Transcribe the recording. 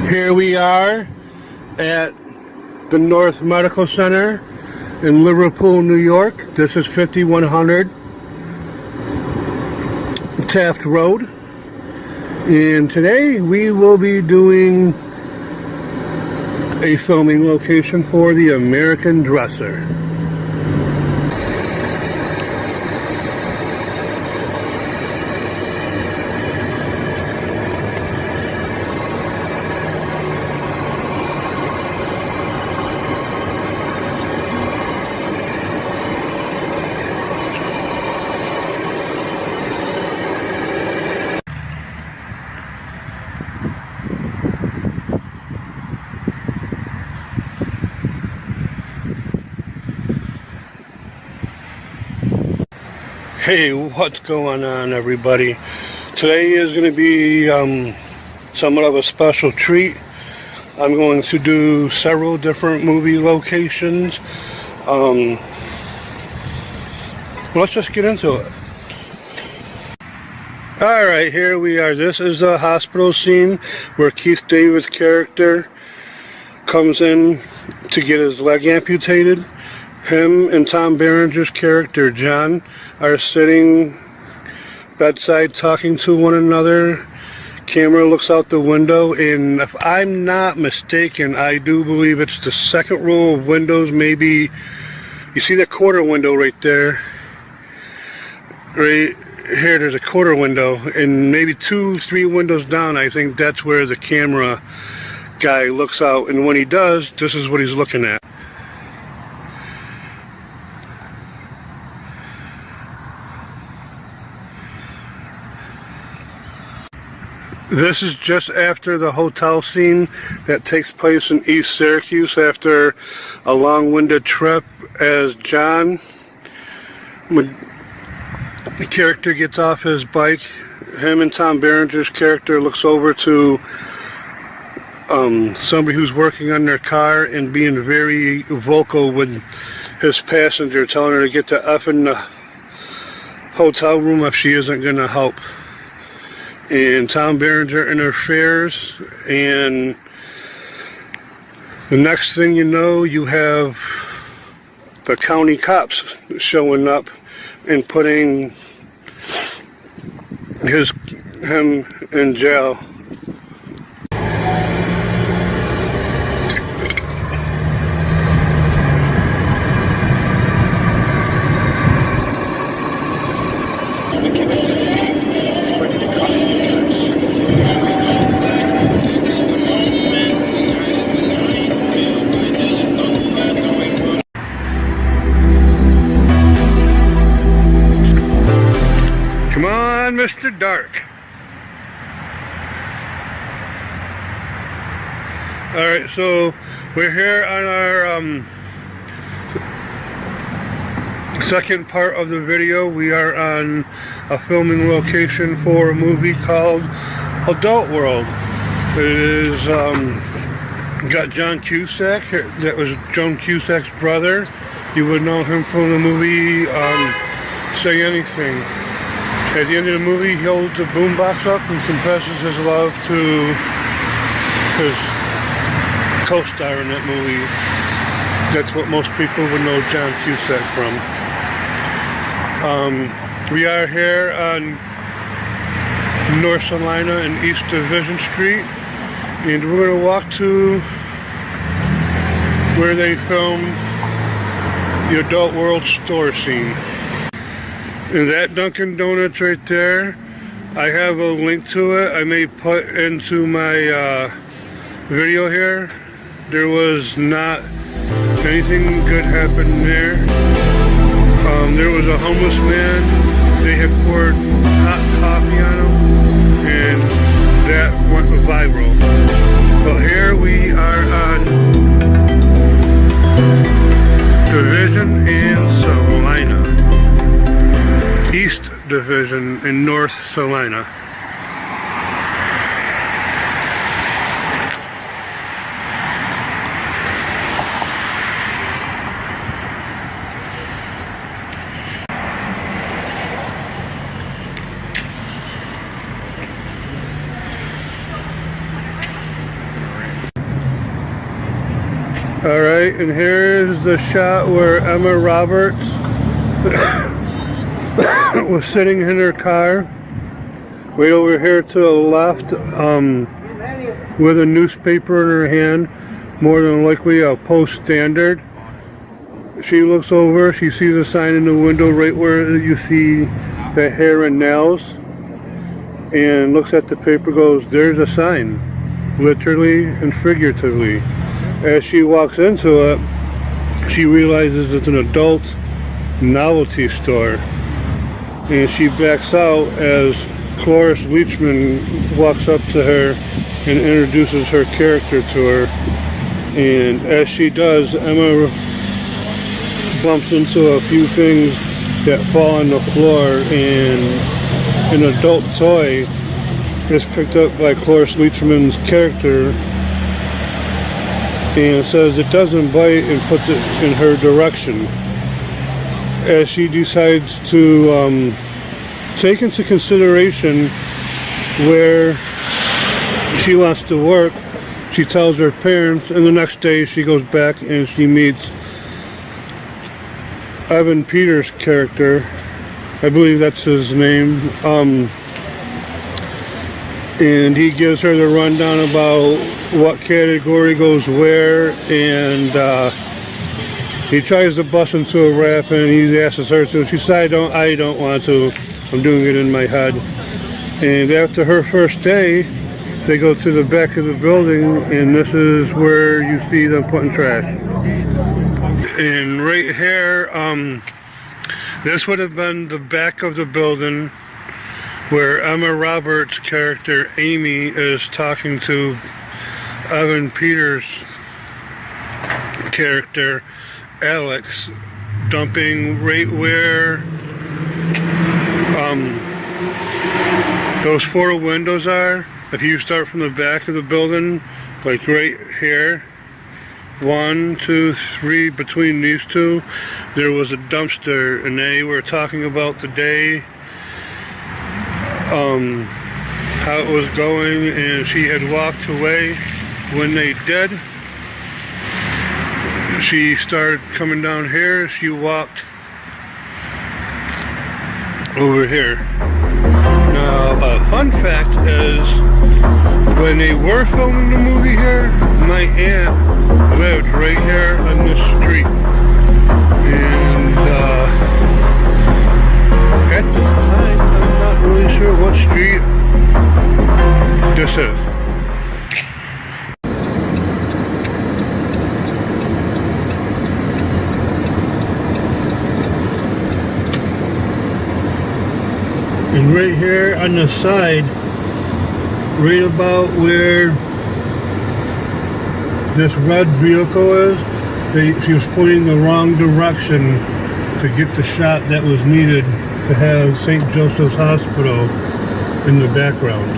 Here we are at the North Medical Center in Liverpool, New York. This is 5100 Taft Road. And today we will be doing a filming location for the American Dresser. Hey, what's going on, everybody? Today is going to be somewhat of a special treat. I'm going to do several different movie locations. Let's just get into it. Alright, here we are. This is the hospital scene where Keith David's character comes in to get his leg amputated. Him and Tom Berenger's character, John, are sitting bedside talking to one another. Camera looks out the window, and if I'm not mistaken, I do believe it's the second row of windows. Maybe you see that quarter window right there. Right here, there's a quarter window, and maybe 2-3 windows down, I think that's where the camera guy looks out, and when he does, this is what he's looking at. This is just after the hotel scene that takes place in East Syracuse after a long-winded trip, as John, the character, gets off his bike. Him and Tom Berenger's character looks over to somebody who's working on their car and being very vocal with his passenger, telling her to get the F in the hotel room if she isn't going to help. And Tom Berenger interferes, and the next thing you know, you have the county cops showing up and putting him in jail. Come on, Mr. Dark. Alright, so we're here on our second part of the video. We are on a filming location for a movie called Adult World. It is got John Cusack. That was Joan Cusack's brother. You would know him from the movie Say Anything. At the end of the movie, he holds a boombox up and confesses his love to his co-star in that movie. That's what most people would know John Cusack from. We are here on North Salina and East Division Street, and we're going to walk to where they filmed the Adult World store scene. And that Dunkin' Donuts right there, I have a link to it. I may put into my video here. There was not anything good happening there. There was a homeless man. They had poured hot coffee on him, and that went viral. But here we are on Division and Salina. East Division in North Salina. Alright, and here's the shot where Emma Roberts was sitting in her car. Right over here to the left, with a newspaper in her hand, more than likely a Post Standard. She looks over, she sees a sign in the window right where you see the hair and nails, and looks at the paper, goes, there's a sign, literally and figuratively. As she walks into it, she realizes it's an adult novelty store, and she backs out as Cloris Leachman walks up to her and introduces her character to her. And as she does, Emma bumps into a few things that fall on the floor, and an adult toy is picked up by Cloris Leachman's character and says it doesn't bite, and puts it in her direction. As she decides to take into consideration where she wants to work, she tells her parents, and the next day she goes back and she meets Evan Peters' character, I believe that's his name, and he gives her the rundown about what category goes where, and he tries to bust into a rap, and he asks her to. She says, I don't want to, I'm doing it in my head. And after her first day, they go to the back of the building, and this is where you see them putting trash. And right here, this would have been the back of the building where Emma Roberts' character Amy is talking to Evan Peters' character Alex, dumping right where those 4 windows are. If you start from the back of the building, like right here, 1, 2, 3, between these two, there was a dumpster, and they were talking about the day, how it was going, and she had walked away. When they did, she started coming down here, she walked over here. Now, a fun fact is, when they were filming the movie here, my aunt lived right here on this street. And at the time, I'm not really sure what street this is. And right here on the side, right about where this red vehicle is, she was pointing the wrong direction to get the shot that was needed to have St. Joseph's Hospital in the background.